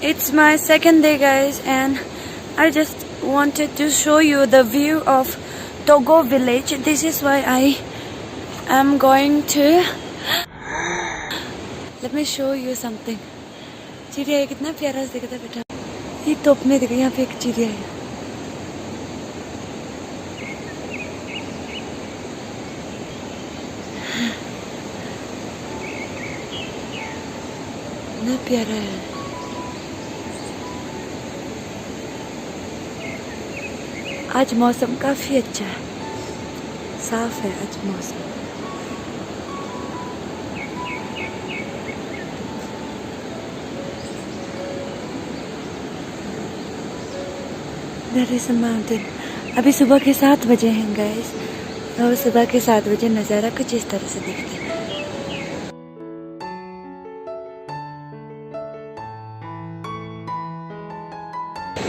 It's my second day, guys, and I just wanted to show you the view of Togo village. This is why I am going to let me show you something. चिड़िया कितना प्यारा से दिखता है बेटा. ये तोप में देखो, यहाँ पे एक चिड़िया है. कितना प्यारा है. आज मौसम काफी अच्छा है, साफ है आज मौसम. There is a mountain. अभी सुबह के 7 बजे हैं गाइस, और सुबह के 7 बजे नज़ारा कुछ इस तरह से दिखता है.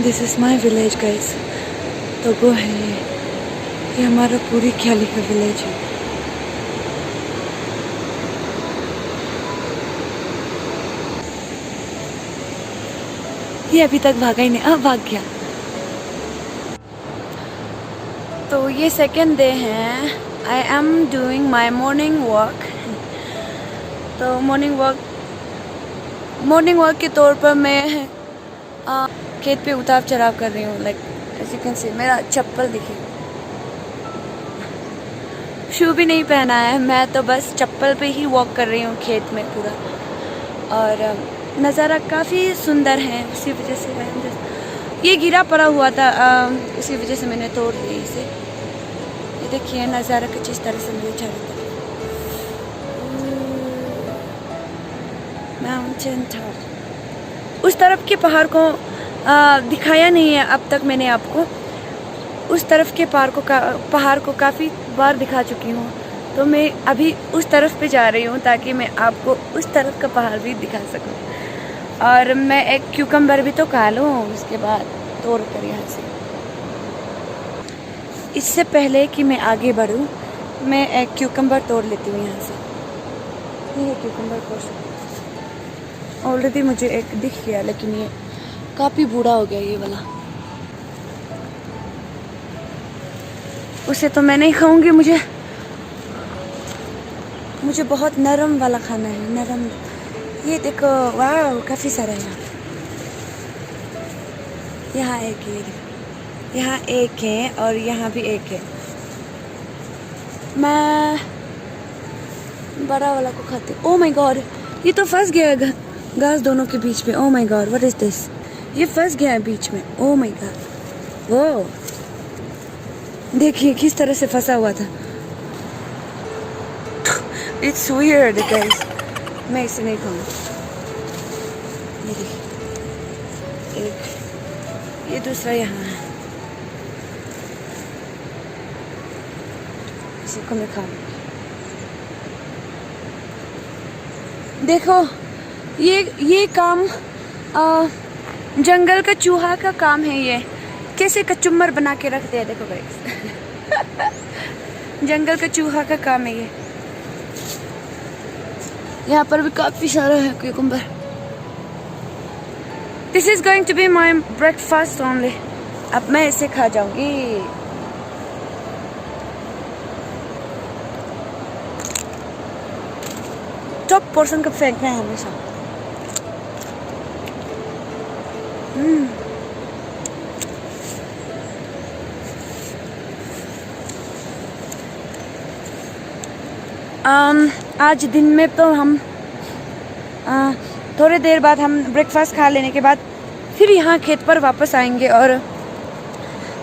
This is my village, guys. Togo है ये हमारा पूरी ख्याली का विलेज है. ये अभी तक भागा ही नहीं, अब भाग गया. तो ये सेकेंड डे है. I am doing my morning walk. तो मॉर्निंग वॉक के तौर पर मैं खेत पे उतार चढ़ाव कर रही हूँ. Like as you can see, मेरा चप्पल दिखे, शू भी नहीं पहना है. मैं तो बस चप्पल पे ही वॉक कर रही हूँ खेत में पूरा. और नज़ारा काफ़ी सुंदर है. उसी वजह से मैं ये गिरा पड़ा हुआ था, इसी वजह से मैंने तोड़ ली इसे. ये देखिए नज़ारा कुछ इस तरह से मेरे चारों तरफ. Mountain top. उस तरफ के पहाड़ को दिखाया नहीं है अब तक मैंने आपको. उस तरफ के पहाड़ को काफ़ी बार दिखा चुकी हूँ. तो मैं अभी उस तरफ पे जा रही हूँ ताकि मैं आपको उस तरफ का पहाड़ भी दिखा सकूँ. और मैं एक क्यूकम्बर भी तो खा लूँ उसके बाद तोड़ कर यहाँ से. इससे पहले कि मैं आगे बढ़ूँ, मैं एक क्यूकम्बर तोड़ लेती हूँ यहाँ से. ये क्यूकम्बर तोड़ ऑलरेडी मुझे एक दिख गया, लेकिन ये काफ़ी बूढ़ा हो गया ये वाला. उसे तो मैं नहीं खाऊंगी. मुझे बहुत नरम वाला खाना है, नरम. ये देखो, वाह काफ़ी सारा है यहाँ. एक ये देखो, यहाँ एक है और यहाँ भी एक है. मैं बड़ा वाला को खाती हूँ. ओह माय गॉड, ये तो फंस गया है घास दोनों के बीच में. Oh my God, what is this. ये फंस गया है बीच में. ओह माय गॉड, वो देखिए किस तरह से फंसा हुआ था. It's weird guys. मैं इसे नहीं खाऊंगी. ये देखिए एक, ये दूसरा यहाँ है. इसी को मैं खाऊंगी. देखो ये काम जंगल का चूहा का काम है. ये कैसे कचुम्बर बना के रखते हैं देखो गाइस. जंगल का चूहा का काम है ये. यहाँ पर भी काफी सारा है cucumber. This is going to be my breakfast only. अब मैं इसे खा जाऊंगी. टॉप पोर्शन कब फेंकना है हमेशा. आज दिन में तो हम थोड़ी देर बाद हम ब्रेकफास्ट खा लेने के बाद फिर यहाँ खेत पर वापस आएंगे और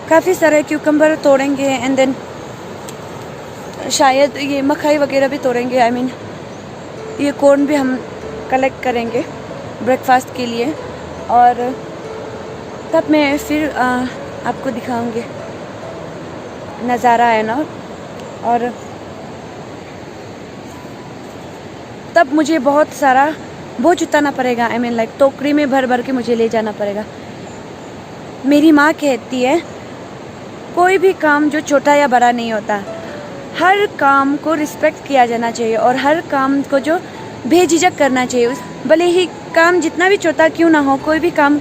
काफ़ी सारे क्यूकम्बर तोड़ेंगे. एंड देन शायद ये मकई वगैरह भी तोड़ेंगे. आई मीन ये कॉर्न भी हम कलेक्ट करेंगे ब्रेकफास्ट के लिए. और तब मैं फिर आपको दिखाऊंगी नज़ारा है ना. और तब मुझे बहुत जुटाना पड़ेगा. आई मीन लाइक टोकरी में भर भर के मुझे ले जाना पड़ेगा. मेरी माँ कहती है कोई भी काम जो छोटा या बड़ा नहीं होता, हर काम को रिस्पेक्ट किया जाना चाहिए और हर काम को जो बेझिझक करना चाहिए. भले ही काम जितना भी छोटा क्यों ना हो, कोई भी काम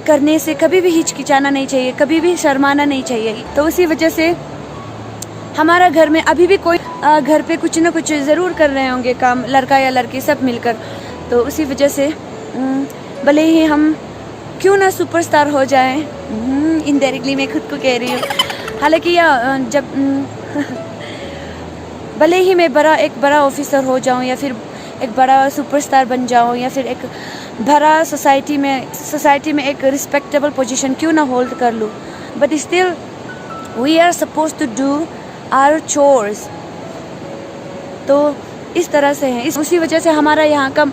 करने से कभी भी हिचकिचाना नहीं चाहिए, कभी भी शर्माना नहीं चाहिए। तो उसी वजह से हमारा घर में अभी भी कोई घर पे कुछ ना कुछ ज़रूर कर रहे होंगे काम, लड़का या लड़की सब मिलकर। तो उसी वजह से भले ही हम क्यों ना सुपरस्टार हो जाएं, इनडायरेक्टली मैं खुद को कह रही हूँ, हालांकि जब भले ही मैं एक बड़ा ऑफिसर हो जाऊँ, या फिर एक बड़ा सुपरस्टार बन जाऊँ, या फिर एक बड़ा सोसाइटी में एक रिस्पेक्टेबल पोजीशन क्यों ना होल्ड कर लूँ, but still we are suppose to do our chores. तो इस तरह से है, उसी वजह से हमारा यहाँ का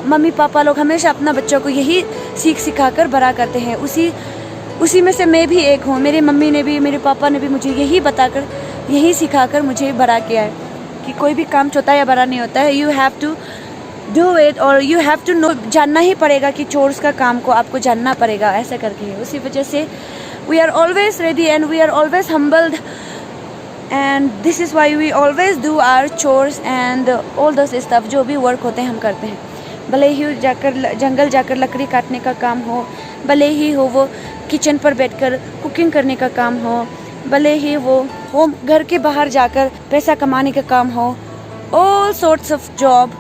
मम्मी पापा लोग हमेशा अपना बच्चों को यही सिखाकर बड़ा करते हैं। उसी में से मैं भी एक हूँ। मेरी मम्मी ने भी, मेरे पापा ने भी मुझे यही सिखाकर मुझे बड़ा किया है कि कोई भी काम छोटा या बड़ा नहीं होता है, you have to do it, और यू हैव टू नो, जानना ही पड़ेगा कि चोर्स का काम को आपको जानना पड़ेगा, ऐसा करके है। उसी वजह से we are always ready and we are always humbled, and this is why we always do our chores and all this stuff. जो भी वर्क होते हैं हम करते हैं, भले ही जंगल जाकर लकड़ी काटने का काम हो, भले ही हो वो किचन पर बैठकर कुकिंग करने का काम हो, भले ही वो होम घर के बाहर जाकर पैसा कमाने का काम हो, all sorts of job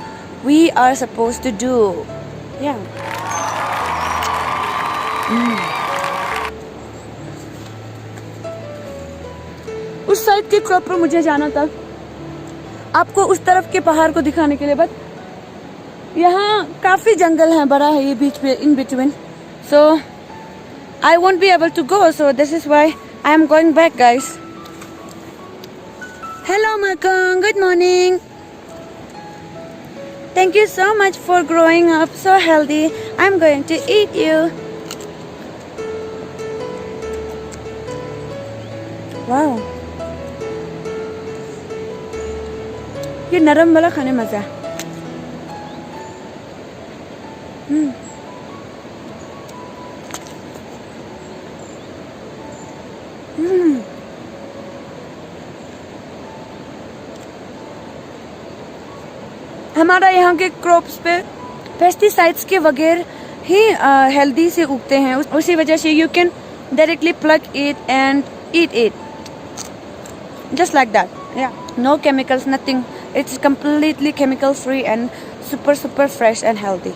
we are supposed to do. Yeah. उस साइड के क्रॉप पर मुझे जाना था, आपको उस तरफ के पहाड़ को दिखाने के लिए, बट यहाँ काफी जंगल है, बड़ा है ये बीच पे, in between, so I won't be able to go, so this is why I am going back, guys. Hello Makong, good morning. Thank you so much for growing up so healthy. I'm going to eat you. Wow. ये नरम वाला खाने मजा है। हमारा यहाँ के crops पे पेस्टिसाइड्स के बगैर ही हेल्दी से उगते हैं, उसी वजह से you can directly plug it and eat it just like that. या no chemicals, nothing, it's completely chemical free and super fresh and healthy.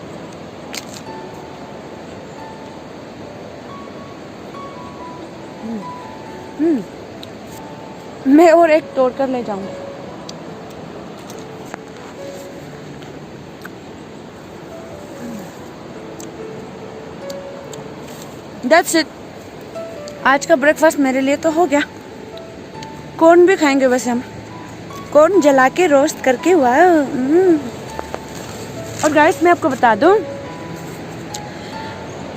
मैं और एक तोड़ कर ले जाऊंगी। That's it. आज का ब्रेकफास्ट मेरे लिए तो हो गया। कॉर्न भी खाएंगे वैसे हम, कॉर्न जला के रोस्ट करके। वाह। और गाइस मैं आपको बता दूं,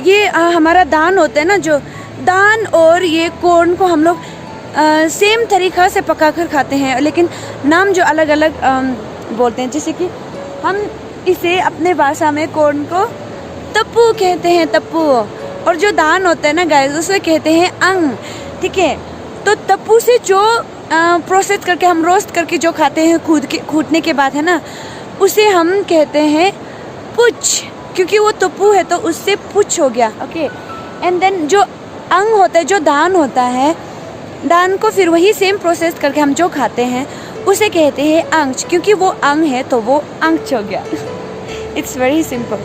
ये हमारा दान होता है ना, जो दान और ये कॉर्न को हम लोग सेम तरीक़ा से पका कर खाते हैं, लेकिन नाम जो अलग अलग बोलते हैं। जैसे कि हम इसे अपने भाषा में कॉर्न को तप्पू कहते हैं, तप्पू, और जो दान होता है ना गाइस उसे कहते हैं अंग, ठीक है। तो तप्पू से जो प्रोसेस करके हम रोस्ट करके जो खाते हैं कूटने के बाद है ना, उसे हम कहते हैं पुच, क्योंकि वो तप्पू है तो उससे पुच हो गया, ओके। एंड देन जो अंग होता है, जो दान होता है, दान को फिर वही सेम प्रोसेस करके हम जो खाते हैं उसे कहते हैं अंश, क्योंकि वो अंग है तो वो अंश हो गया। It's very simple.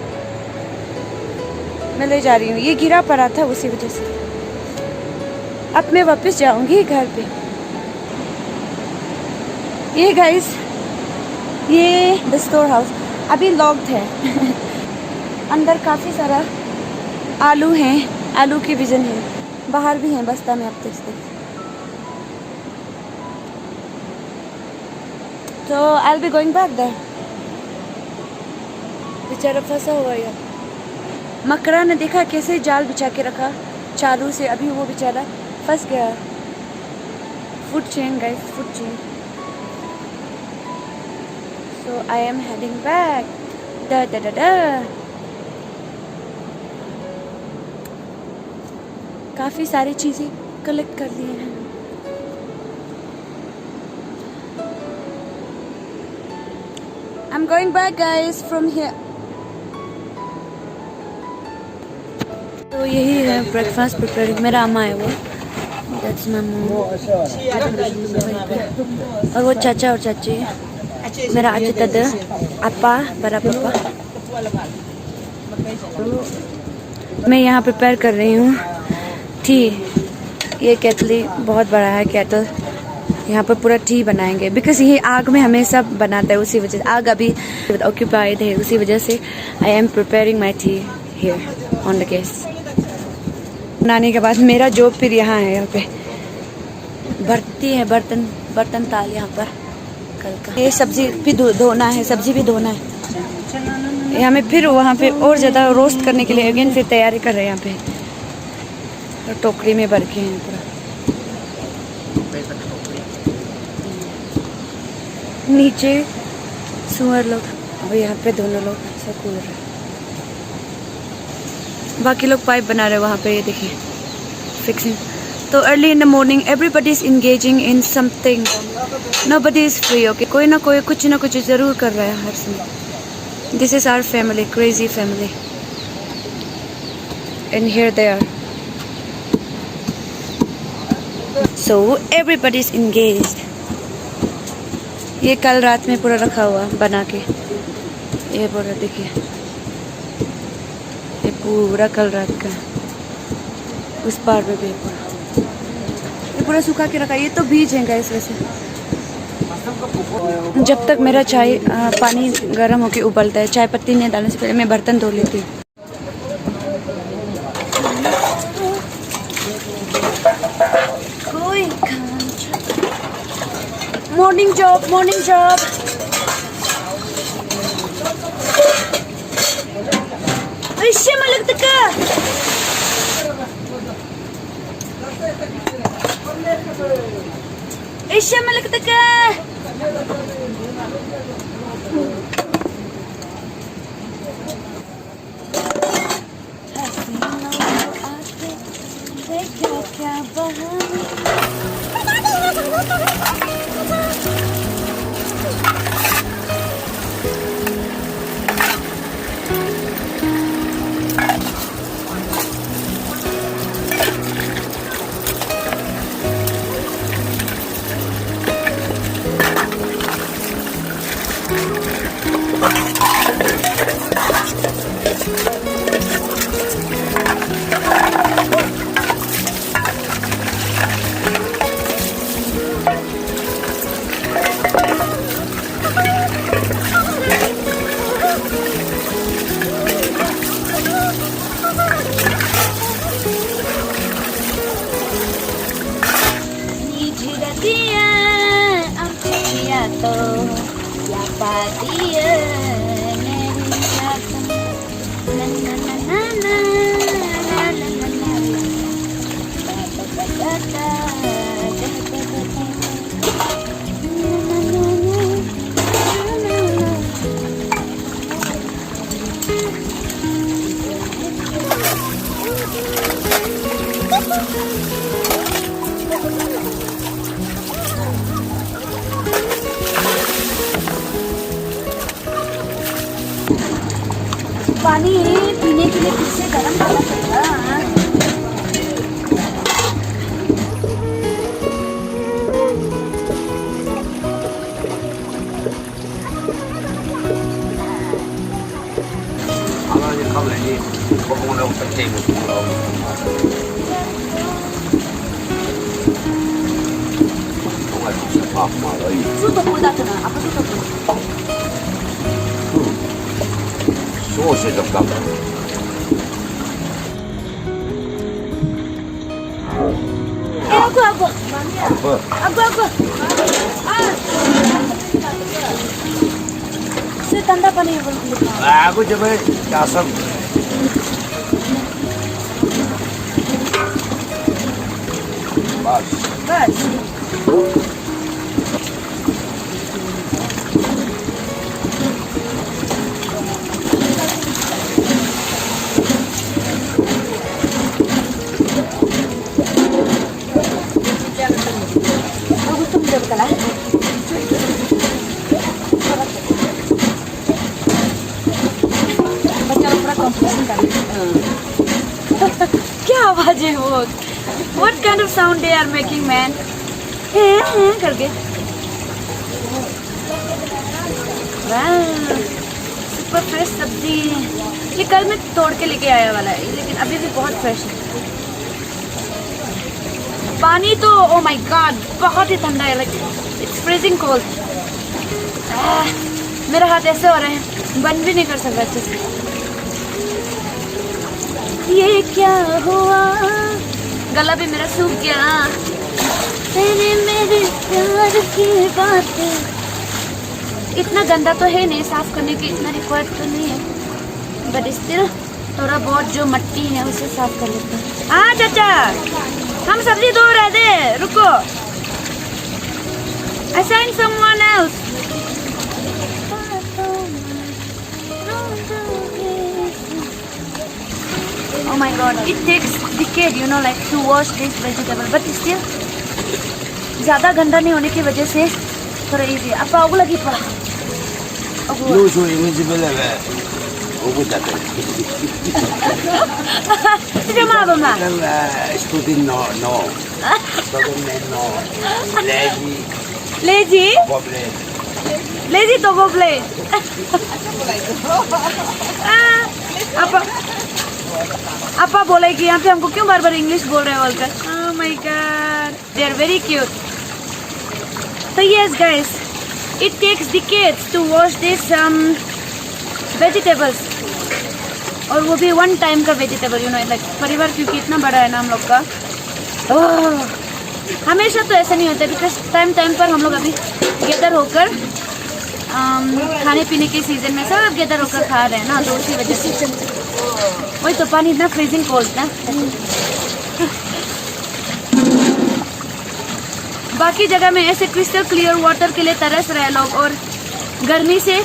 मैं ले जा रही हूँ, ये गिरा पड़ा था उसी वजह से। अब मैं वापस जाऊंगी घर पे। ये गाइस, ये द स्टोर हाउस अभी लॉक्ड है। अंदर काफ़ी सारा आलू हैं, आलू के बीजन हैं, बाहर भी हैं बस्ता में, आप देख सकते। तो I will be going back there. बेचारा फंसा हुआ है। मकड़ा ने देखा कैसे जाल बिछा के रखा चालू से, अभी वो बेचारा फंस गया। Food chain guys, food chain. So I am heading back. दा दा दा दा। काफ़ी सारी चीज़ें कलेक्ट कर लिए हैं। I'm going back guys from here. तो यही है ब्रेकफास्ट प्रिपेयरिंग। मेरा अम्मा है वो, दैट्स माय मॉम। और वो चाचा और चाची, मेरा आजी दादा, अपा, बड़ा पापा। मैं यहाँ प्रिपेयर कर रही हूँ टी। ये केतली बहुत बड़ा है केटल, यहाँ पर पूरा टी बनाएंगे बिकॉज ये आग में हमें सब बनाता है, उसी वजह से आग अभी ऑक्यूपाइड है, उसी वजह से I am preparing my T here on the gas. बनाने के बाद मेरा जॉब फिर यहाँ है, यहाँ पे भरती है बर्तन ताल यहाँ पर कल का। ये सब्जी भी धोना है, सब्जी भी धोना है। हमें फिर वहाँ पे और ज़्यादा रोस्ट करने के लिए अगेन फिर तैयारी कर रहे हैं यहाँ पे, और टोकरी में भर के हैं पूरा। नीचे सुअर लोग और यहाँ पे दोनों लोग सब कूद रहे, बाकी लोग पाइप बना रहे वहाँ पे, ये देखिए फिक्सिंग। तो early in the morning everybody is engaging in something, nobody is free. Okay, कोई ना कोई कुछ ना कुछ ज़रूर कर रहा है हर समय। This is our family, crazy family, and here they are. So everybody is engaged. ये कल रात में पूरा रखा हुआ बना के, ये पूरा देखिए, ये पूरा कल रात का। उस पार में भी ये पूरा सूखा के रखा। ये तो बीज है गाइस वैसे। जब तक मेरा चाय पानी गर्म होके उबलता है, चाय पत्ती नहीं डालने से पहले मैं बर्तन धो लेती हूँ। Morning job, morning job. ऐसे मलक तक ऐसे मलक तक क्या बहाने। Siapa dia? पानी पीने के लिए फिर से गर्म करना पड़ेगा। 소스 잠깐만. Aku. apa? Aku. Setanda pani boleh. Aku coba kasam. Bas. Betul lah. Baca berapa? आवाजें वो? What kind of sound they are making, man? करके सुपर फ्रेश सब्जी। ये कल मैं तोड़ के लेके आया वाला है, लेकिन अभी भी बहुत फ्रेश है। पानी तो ओ माय गॉड बहुत ही ठंडा है, लाइक इट्स फ्रीजिंग कोल्ड। मेरा हाथ ऐसे हो रहा है, बंद भी नहीं कर सकता अच्छे से। ये क्या हुआ, गला भी मेरा सूख गया। तेरे मेरे प्यार की बातें। इतना गंदा तो है नहीं, साफ करने की इतना रिक्वायर्ड तो नहीं है, बट स्टिल थोड़ा बहुत जो मट्टी है उसे साफ कर लेते हैं। हाँ चाचा, हम सब्जी धो रहे थे, रुको। Assign someone else. Oh my god, it takes decade, you know, like to wash this vegetable, but still ज़्यादा गंदा नहीं होने की वजह से थोड़ा easy. अब पाव लगी पड़ा। नो सो इनविजिबल है वो कुछ जाते हैं Cuma apa mak? student no student no lazy Lazy? problem Lazy तो वो play. आपा बोले कि यहाँ पे हमको क्यों बार बार इंग्लिश बोल रहे हैं बोलकर। Oh my god, they are very cute. So yes guys, it takes decades to wash these vegetables, और वो भी one time का vegetable, you know, like परिवार क्योंकि इतना बड़ा है ना हम लोग का। हमेशा तो ऐसा नहीं होता, बिकॉज टाइम पर हम लोग अभी गैदर होकर खाने पीने के सीजन में सब गैदर होकर खा रहे हैं ना, तो उसी वजह से वही तो पानी इतना फ्रीजिंग कोल्ड था। बाकी जगह में ऐसे क्रिस्टल क्लियर वाटर के लिए तरस रहे लोग और गर्मी से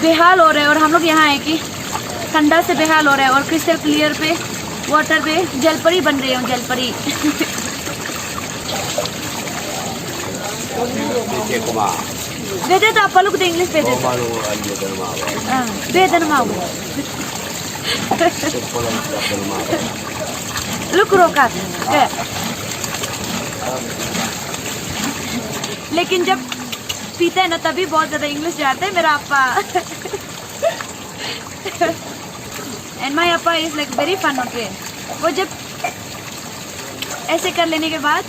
बेहाल हो रहे हैं, और हम लोग यहाँ है कि ठंडा से बेहाल हो रहे हैं और क्रिस्टल क्लियर पे वाटर पे जलपरी बन रही हूँ, जलपरी। Beda tak apa lu kuda English beda. Oh malu aja derma. Beda nama aku. Lu kurokat. लेकिन जब पीते हैं ना तभी बहुत ज्यादा इंग्लिश जाता है मेरा अपा। And my appa is like very fun, okay? वो जब ऐसे कर लेने के बाद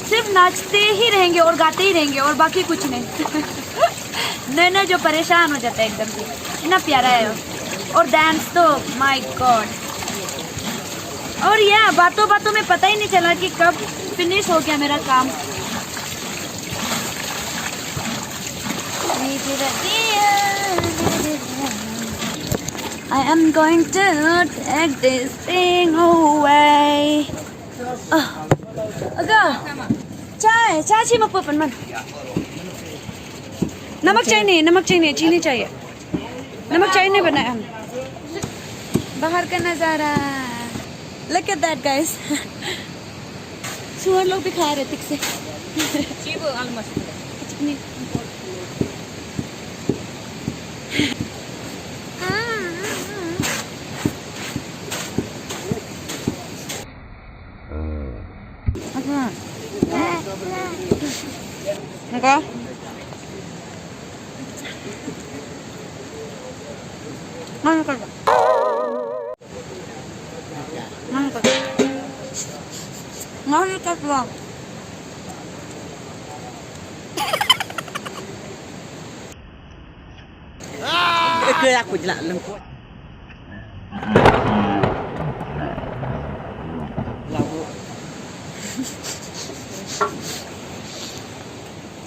सिर्फ नाचते ही रहेंगे और गाते ही रहेंगे और बाकी कुछ नहीं। नैना जो परेशान हो जाता है एकदम से, इतना प्यारा है। और डांस तो माय गॉड। और यह बातों बातों में पता ही नहीं चला कि कब फिनिश हो गया मेरा काम। I am going to take this thing away. Agak चाय मप्पन मन। नमक चाहिए, चीनी चाहिए। नमक चाहिए नहीं बनाया हम। बाहर का नजारा, look at that guys। सुअर लोग भी खा रहे ठीक से। Enggak. Mana kerja? Mana kerja? Mana kerja? Ke aku jelak lengkut.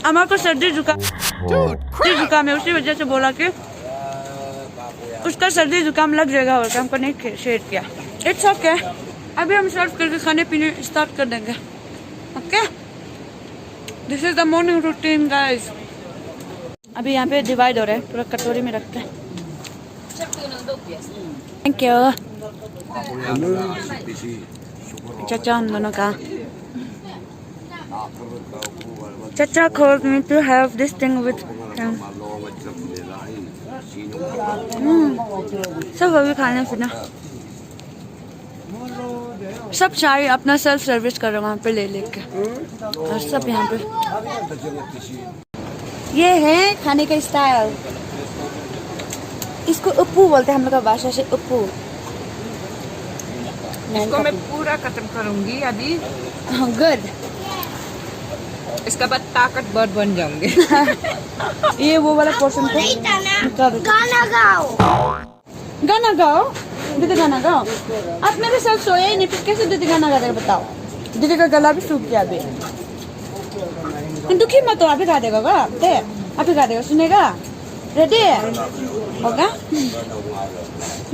अम्मा को सर्दी जुकाम है, उसी वजह से बोला कि उसका सर्दी जुकाम लग जाएगा और हमको नहीं शेयर किया। इट्स ओके, अभी हम सर्व करके खाने पीने स्टार्ट कर देंगे। Okay, this is the morning routine guys. अभी यहाँ पे डिवाइड हो रहा है, पूरा कटोरी में रखते हैं। थैंक यू चाचा, हम दोनों का। Chacha called me to have this thing with him. सब अभी खाने पीना। सब चाय अपना सेल्फ सर्विस कर रहे हैं वहाँ पे ले लेके, और सब यहाँ पे। ये है खाने का स्टाइल, इसको उप्पू बोलते हैं हम लोग का भाषा से, उप्पू। इसको मैं पूरा खत्म करूंगी अभी। गुड। इसका बाद ताकतवर बन जाऊंगी। ये वो वाला पोर्शन को गाना गाओ। गाना गाओ दीदी, गाना गाओ। आप मेरे साथ सोए ही नहीं, फिर कैसे दीदी गाना गा देगा बताओ? दीदी का गला भी सूख गया अभी। दुखी मत हो, अभी गा देगा गा दे, अभी गा देगा, सुनेगा? रेडी होगा?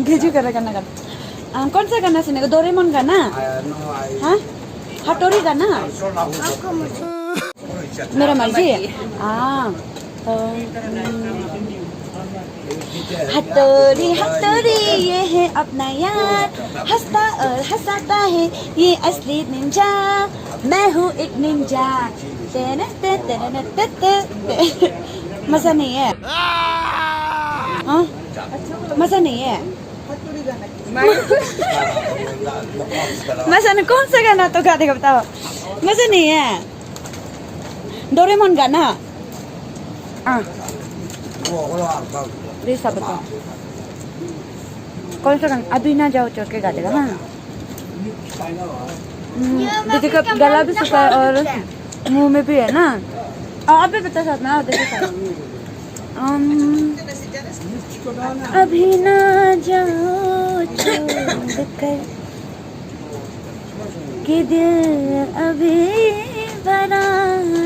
गिजू कर गाना गा। कौन सा गाना सुनेगा? डोरेमोन गाना? हाँ, हटोरी गाना? मेरा मर्जी। हाँ, हथौड़ी हथौड़ी ये है अपना यार, हंसता और हंसाता है ये असली निंजा, मैं हूँ एक निंजा। मजा नहीं है? हाँ, मजा नहीं है? मजा नहीं? कौन सा गाना तो गा देगा बताओ? मजा नहीं है? डोरेमोन गाना? सब बताओ कौन सा गाना? अभी ना जाओ चढ़ के गा देगा। हाँ, दीदी का गला भी सूखा है और मुंह में भी है ना। आप भी बता साथ में। अभी ना जाओ छोड़ कर कि दिल अभी भरा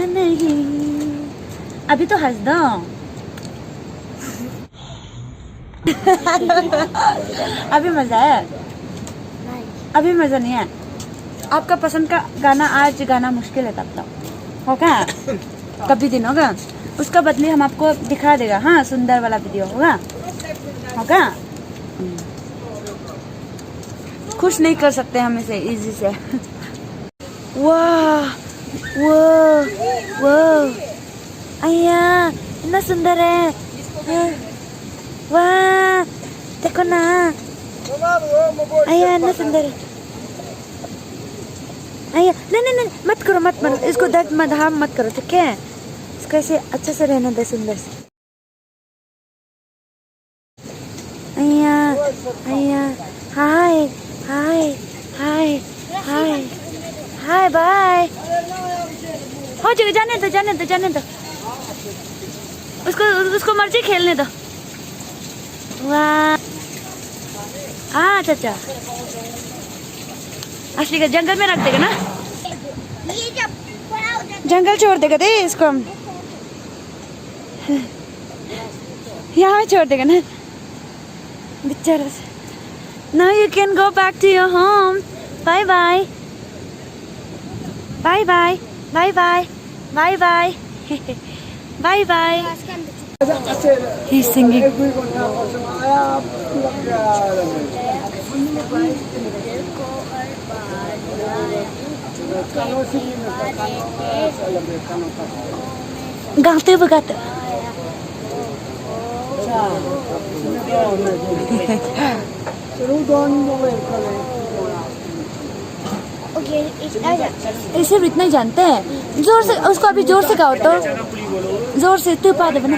नहीं। अभी तो हंस दो। अभी मजा है? अभी मजा नहीं है? आपका पसंद का गाना आज गाना मुश्किल है तब तक होगा, कभी दिन होगा, उसका बदले हम आपको दिखा देगा। हाँ, सुंदर वाला वीडियो होगा, होगा। खुश नहीं कर सकते हम इसे इजी से। वाह वाह वाह, अय्या इतना सुंदर है। वाह देखो ना, अय्या इतना सुंदर है। अय्या नहीं नहीं नहीं, मत करो मत मत, इसको दर्द मत हार्म मत करो, ठीक है? इसको ऐसे अच्छे से रहने दे, सुंदर से। अय्या अय्या, हाय हाय हाय हाय हाय, बाय। हो जाएगा, जाने दो जाने दो जाने दो, उसको मर्जी खेलने दो। वाह, हाँ चाचा, असली का जंगल में रख देगा ना, जंगल छोड़ देगा दे इसको हम, यहाँ छोड़ देगा ना बेचारा। Now you can go back to your home. Bye bye. Bye bye. Bye bye. Bye bye. Bye bye. He's singing. गाते बगाते। सिर्फ इतना ही जानते हैं। जोर से उसको अभी जोर से गाओ तो, जोर से तू पा दे बना।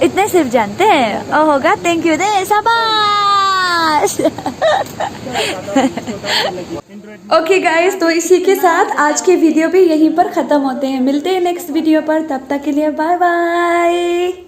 इतने सिर्फ जानते हैं? ओ होगा, थैंक यू दे, शाबाश। ओके गाइस, तो इसी के साथ आज के वीडियो भी यहीं पर खत्म होते हैं। मिलते हैं नेक्स्ट वीडियो पर, तब तक के लिए बाय बाय।